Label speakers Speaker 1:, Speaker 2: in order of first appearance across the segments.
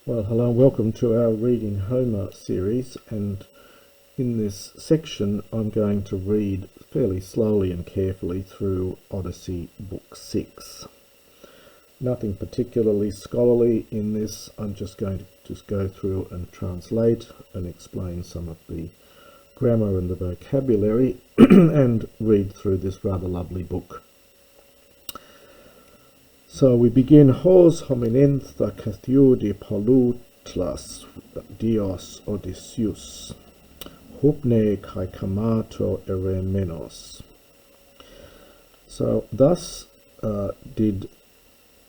Speaker 1: Well, hello and welcome to our Reading Homer series, and in this section I'm going to read fairly slowly and carefully through Odyssey Book 6. Nothing particularly scholarly in this. I'm just going to go through and translate and explain some of the grammar and the vocabulary and read through this rather lovely book. So we begin hos hominentha kathiudi polutlas dios Odysseus, hupne kai kamato eremenos. So thus did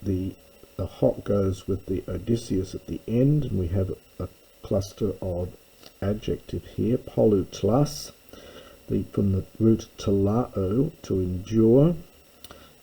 Speaker 1: the hot goes with the Odysseus at the end, and we have a cluster of adjective here, polutlas, from the root telao, to endure,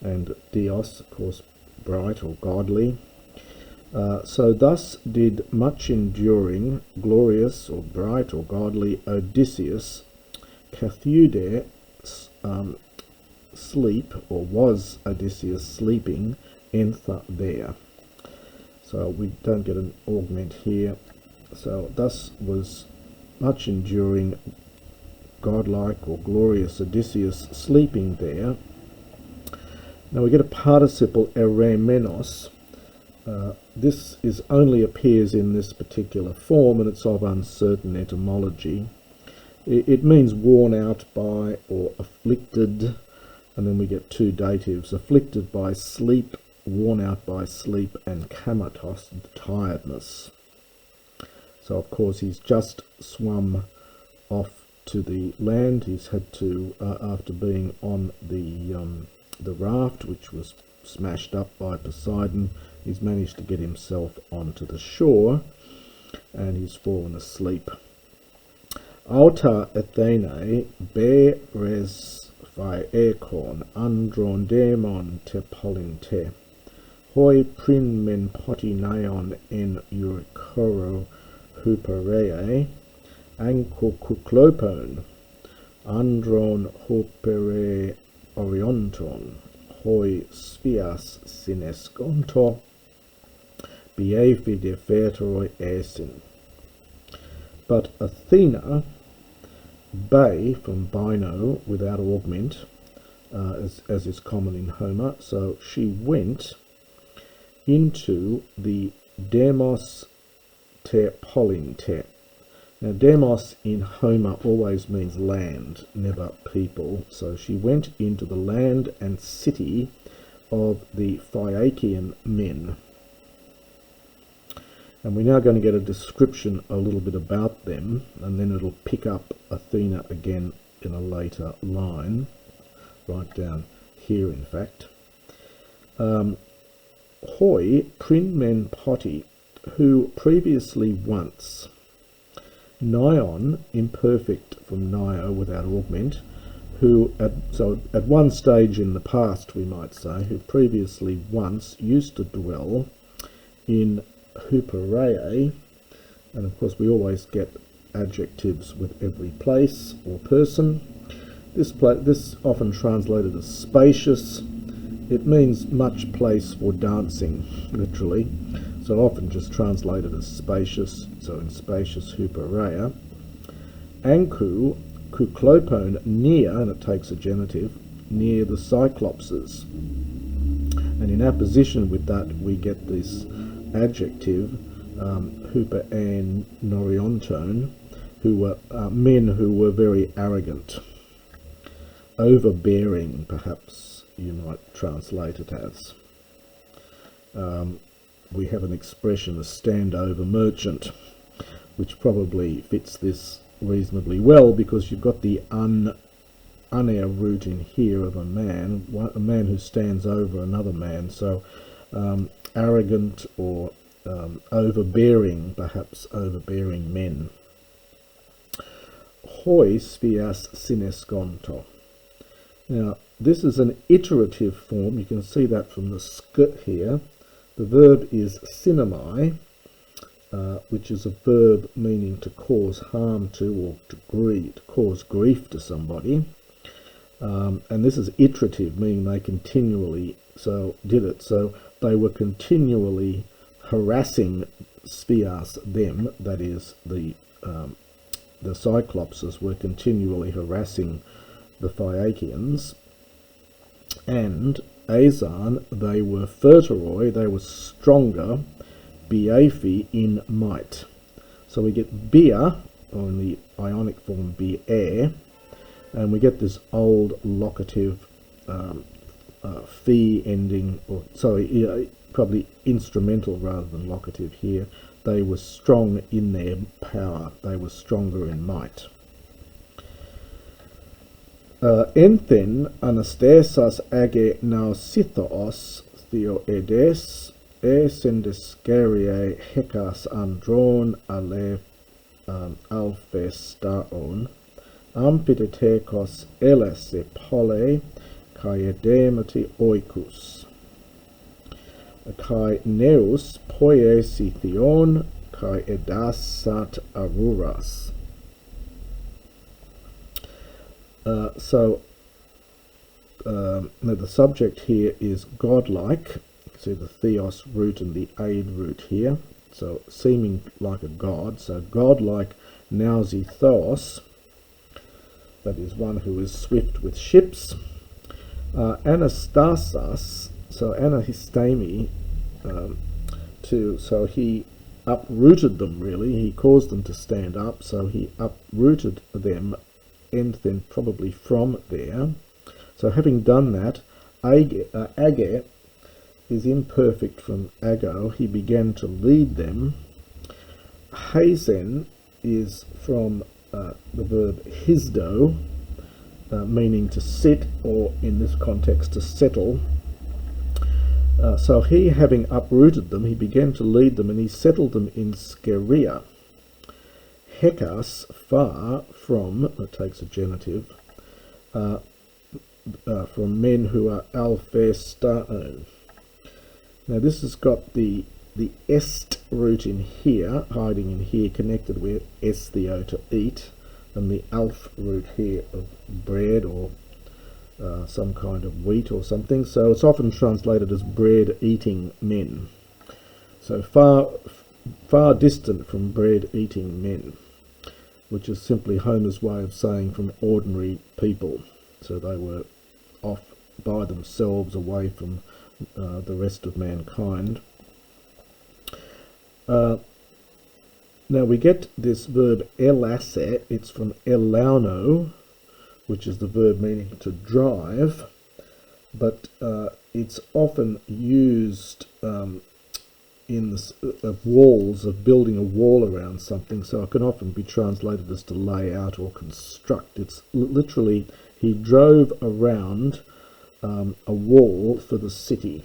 Speaker 1: and dios, of course, bright or godly. So thus did much enduring, glorious or bright or godly Odysseus kathiude sleep, or was Odysseus sleeping, entha there. So we don't get an augment here. So thus was much enduring, godlike or glorious Odysseus sleeping there. Now we get a participle eremenos. This only appears in this particular form, and it's of uncertain etymology. It means worn out by or afflicted, and then we get two datives: afflicted by sleep, worn out by sleep, and kamatos, tiredness. So of course he's just swum off to the land. He's had to, after being on the raft, which was smashed up by Poseidon, he's managed to get himself onto the shore, and he's fallen asleep. Auta Athene beres Phaiakian andron demon te polinte, hoi prin men potinaon en eurykoro huperee, anko kuklopon, andron hopere orionton, hoi spias sinesconto, biefi deferteroi esin. But Athena, bay from bino without augment, as is common in Homer, so she went into the demos te polinte. Now, demos in Homer always means land, never people. So she went into the land and city of the Phaiakian men. And we're now going to get a description a little bit about them, and then it'll pick up Athena again in a later line, right down here, in fact. Hoi prin men poti, who previously once, Nion, imperfect from nio without augment, who at one stage in the past, we might say, who previously once used to dwell in Huperee, and of course we always get adjectives with every place or person. This often translated as spacious. It means much place for dancing, literally. So often just translated as spacious, so in spacious Huperea. Anku, kuklopone, near, and it takes a genitive, near the Cyclopses. And in apposition with that we get this adjective, huper and norionton, who were men who were very arrogant, overbearing, perhaps you might translate it as. We have an expression, a standover merchant, which probably fits this reasonably well, because you've got the unair root in here of a man who stands over another man. So arrogant or overbearing, perhaps overbearing men. Hoi spias sinesconto. Now this is an iterative form. You can see that from the sk here. The verb is sinemai, which is a verb meaning to cause harm to, or to cause grief to somebody. And this is iterative, meaning they continually did it. So they were continually harassing Sphias them, that is the Cyclopses were continually harassing the Phaiakians, and Azan, they were Furteroi, they were stronger, Biafi in might. So we get Bia, or in the Ionic form Biair, and we get this old locative fee ending, or sorry, probably instrumental rather than locative here. They were strong in their power, they were stronger in might. Enthen anastasas age nausithaos theoedes esendescarie hekas andron alphestaon ampidetekos elese pole kai edemati oikus kai neus poiesithion kai edasat aruras. Now the subject here is godlike. You can see the theos root and the aid root here, so seeming like a god. So godlike Nausithos, that is one who is swift with ships. Anastasas, so anahistemi, so he uprooted them really. He caused them to stand up, so he uprooted them, and then probably from there. So having done that, age is imperfect from ago. He began to lead them. Hazen is from the verb hisdo, meaning to sit, or in this context to settle. So he, having uprooted them, he began to lead them, and he settled them in Scheria. Hekas, far from, it takes a genitive, from men who are alphestaon. Now this has got the est root in here, hiding in here, connected with estheo, to eat, and the alph root here of bread, or some kind of wheat or something. So it's often translated as bread-eating men. So far distant from bread-eating men, which is simply Homer's way of saying from ordinary people. So they were off by themselves, away from the rest of mankind. Now we get this verb elasse. It's from elauno, which is the verb meaning to drive, but it's often used in the walls, of building a wall around something, so it can often be translated as to lay out or construct. It's literally, he drove around a wall for the city.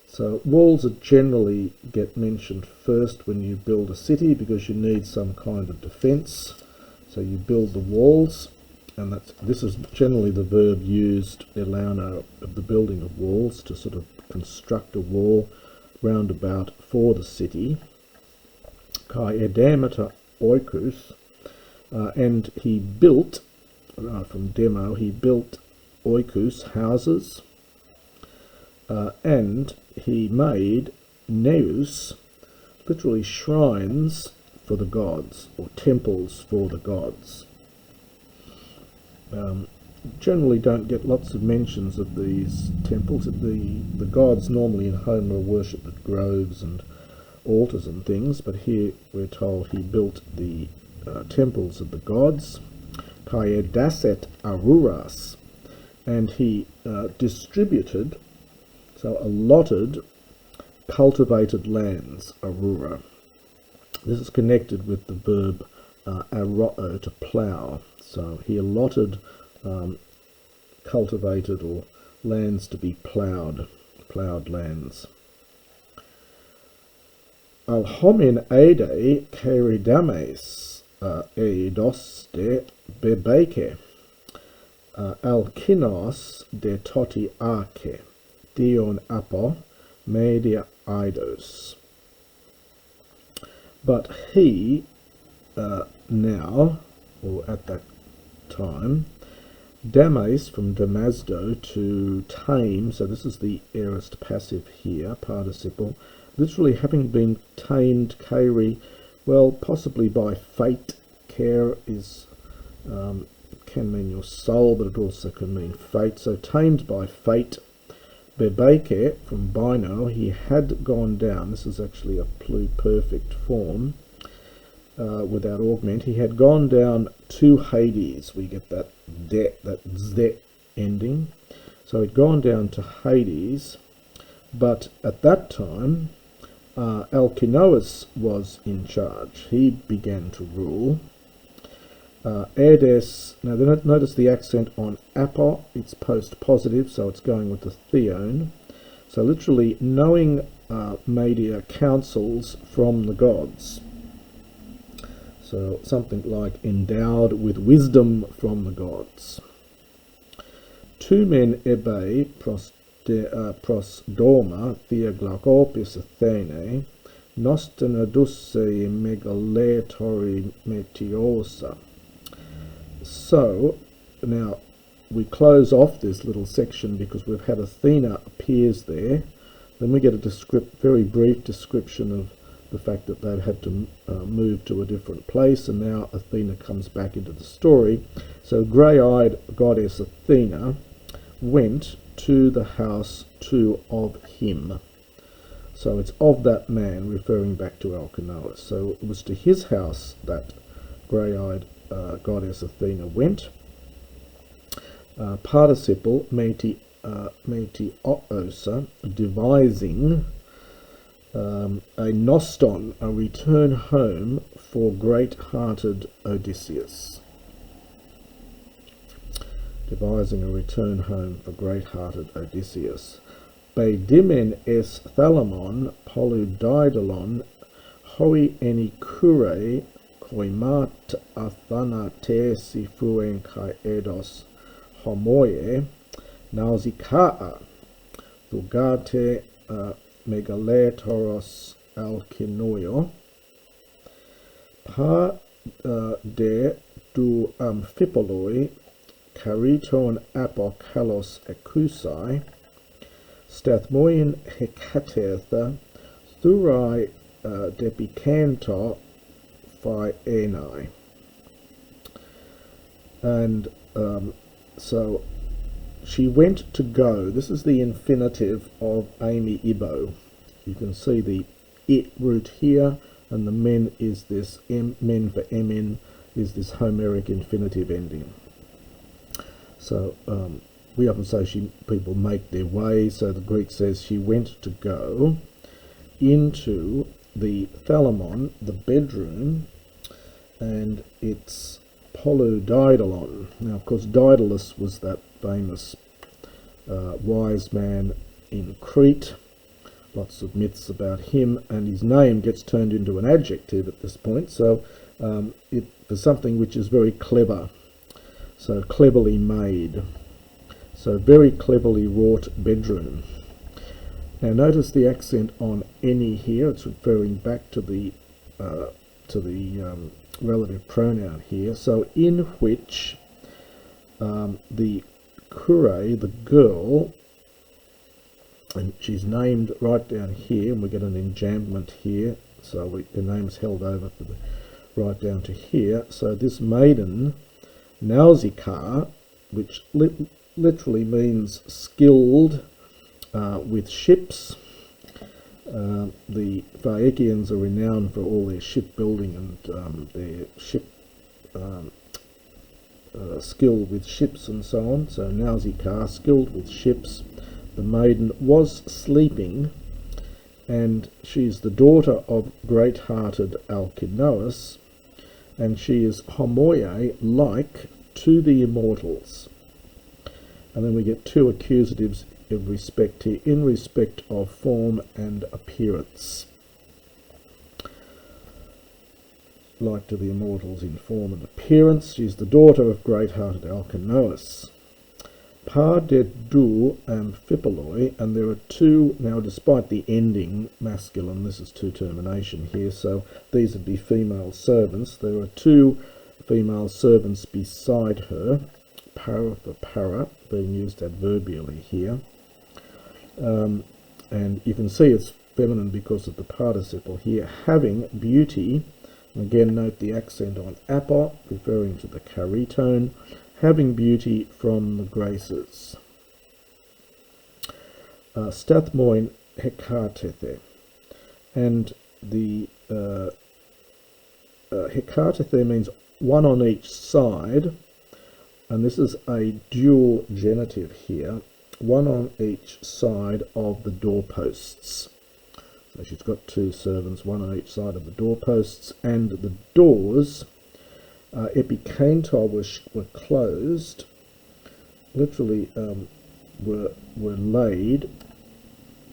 Speaker 1: So walls generally get mentioned first when you build a city, because you need some kind of defence. So you build the walls, and this is generally the verb used, elauno, of the building of walls, to sort of construct a wall round about for the city. Kai edemata oikus, and he built, from demo, he built oikus, houses, and he made neus, literally shrines for the gods, or temples for the gods. Generally don't get lots of mentions of these temples. The gods normally in Homer are worshipped at groves and altars and things, but here we're told he built the temples of the gods. Kaedaset aruras, and he distributed, so allotted, cultivated lands, arura. This is connected with the verb aroo, to plough. So he allotted cultivated, or lands to be ploughed lands. Al homin ede keridames eidos de bebeke al kinos de toti arche dion apo media eidos. But he now, or at that time, Damas from Damasdo to tame, so this is the aorist passive here, participle, literally having been tamed, Kairi, well, possibly by fate. Care is can mean your soul, but it also can mean fate. So tamed by fate. Bebeke from Bino, he had gone down. This is actually a pluperfect form without augment. He had gone down to Hades. We get that z ending. So he'd gone down to Hades, but at that time Alcinous was in charge. He began to rule. Edes, now notice the accent on apo, it's post-positive, so it's going with the theon. So literally knowing media counsels from the gods. So something like endowed with wisdom from the gods. Two men ebe pros dorma theaglagopis Athene, nostenadusse megaletori meteosa. So now we close off this little section because we've had Athena appears there. Then we get a very brief description of the fact that they'd had to move to a different place, and now Athena comes back into the story. So grey-eyed goddess Athena went to the house of him. So it's of that man, referring back to Alcinous. So it was to his house that grey-eyed goddess Athena went. Participle meti oosa, devising a noston, a return home for great-hearted Odysseus. Devising a return home for great-hearted Odysseus. Beidimen es thalamon polydidalon hoi eni kure koimat athanate sifuen kai edos homoie Nausicaa thugate megaletoros alkinoio pa de du amphipoloi Kariton apokalos ekusai stathmoin hekatetha thurai depicanto phaenai. And so she went to go. This is the infinitive of Amy Ibo. You can see the it root here, and the men is this men for mn is this Homeric infinitive ending. So we often say people make their way. So the Greek says she went to go into the thalamon, the bedroom, and it's polydidalon. Now, of course, Daedalus was that famous wise man in Crete. Lots of myths about him, and his name gets turned into an adjective at this point. So for something which is very clever. So cleverly made. So very cleverly wrought bedroom. Now notice the accent on any here. It's referring back to the relative pronoun here. So in which the kure, the girl, and she's named right down here, and we get an enjambment here. So the name's held over for the right down to here. So this maiden, Nausicaa, which literally means skilled with ships. The Phaiakians are renowned for all their shipbuilding and their ship skill with ships and so on. So Nausicaa, skilled with ships. The maiden was sleeping, and she's the daughter of great-hearted Alcinous, and she is homoie, like to the immortals. And then we get two accusatives in respect here, in respect of form and appearance. Like to the immortals in form and appearance. She's the daughter of great-hearted Alcinous. Pa de du amphipoloi, and there are two, now despite the ending masculine, this is two termination here, so these would be female servants. There are two female servants beside her. para for para, being used adverbially here. And you can see it's feminine because of the participle here. Having beauty, again note the accent on apo, referring to the caritone, having beauty from the graces. Stathmoin hekatethe, and the hekatethe means one on each side, and this is a dual genitive here, one on each side of the doorposts. So she's got two servants, one on each side of the doorposts, and the doors, epikantor, were closed, literally were laid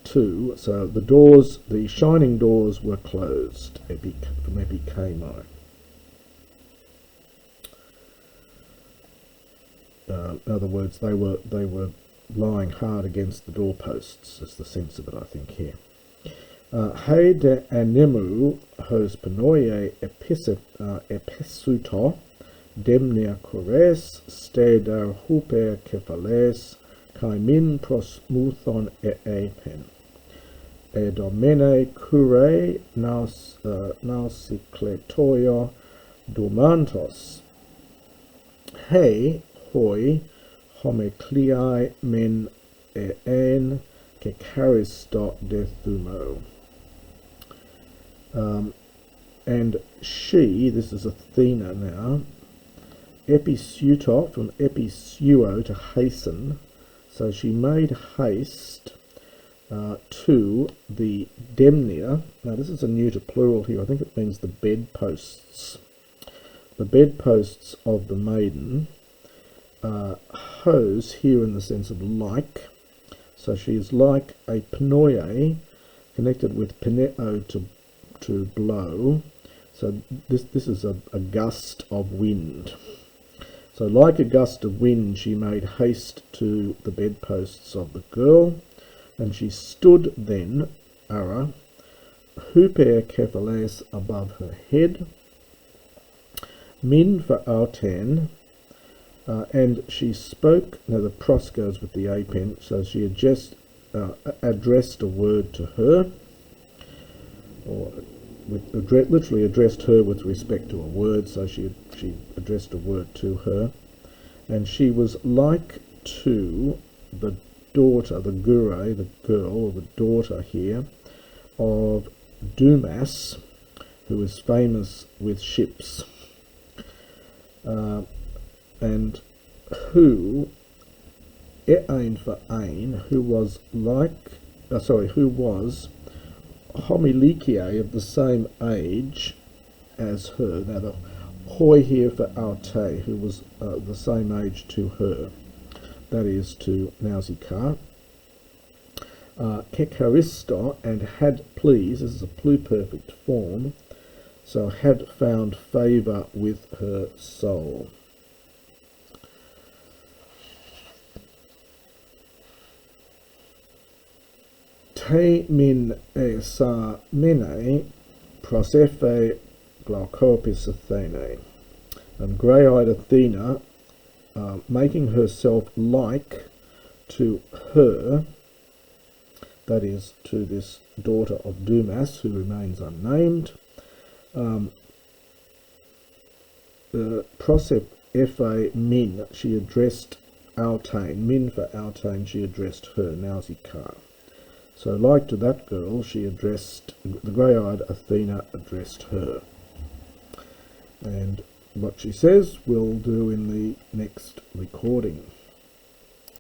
Speaker 1: to, so the doors, the shining doors were closed, from epikamo. In other words, they were lying hard against the doorposts, is the sense of it, I think, here. He de anemu hos panoie episuto demnia kores stedar huper kephales kai min prosmuthon epen domene kure nausikletoio domantos he hoi homecliae men en kekaristo de thumo. And she, this is Athena now, episuto, from episuo, to hasten, so she made haste to the demnia. Now this is a neuter plural here, I think it means the bedposts. The bedposts of the maiden, hose here in the sense of like, so she is like a pnoie, connected with peneo, to blow. So this is a gust of wind. So like a gust of wind, she made haste to the bedposts of the girl, and she stood then, ara, huper kephales, above her head, min for auten, and she spoke. Now the pros goes with the apen, so she had just addressed a word to her, or literally addressed her with respect to a word, so she addressed a word to her, and she was like to the daughter, the gure, the girl, or the daughter here, of Dumas, who is famous with ships, and who, e'ain for ain, who was homilikiae, of the same age as her. Now the hoi here for aute, who was the same age to her, that is to Nausicaa. Kekaristo, and had pleased, this is a pluperfect form, so had found favour with her soul. Te min e sa mene prosephe glaucopis Athene, and grey-eyed Athena, making herself like to her, that is to this daughter of Dumas, who remains unnamed, prosep ephe min, she addressed Autane, min for Autane, she addressed her, Nausicaa. So like to that girl, she addressed, the grey-eyed Athena addressed her. And what she says we'll do in the next recording.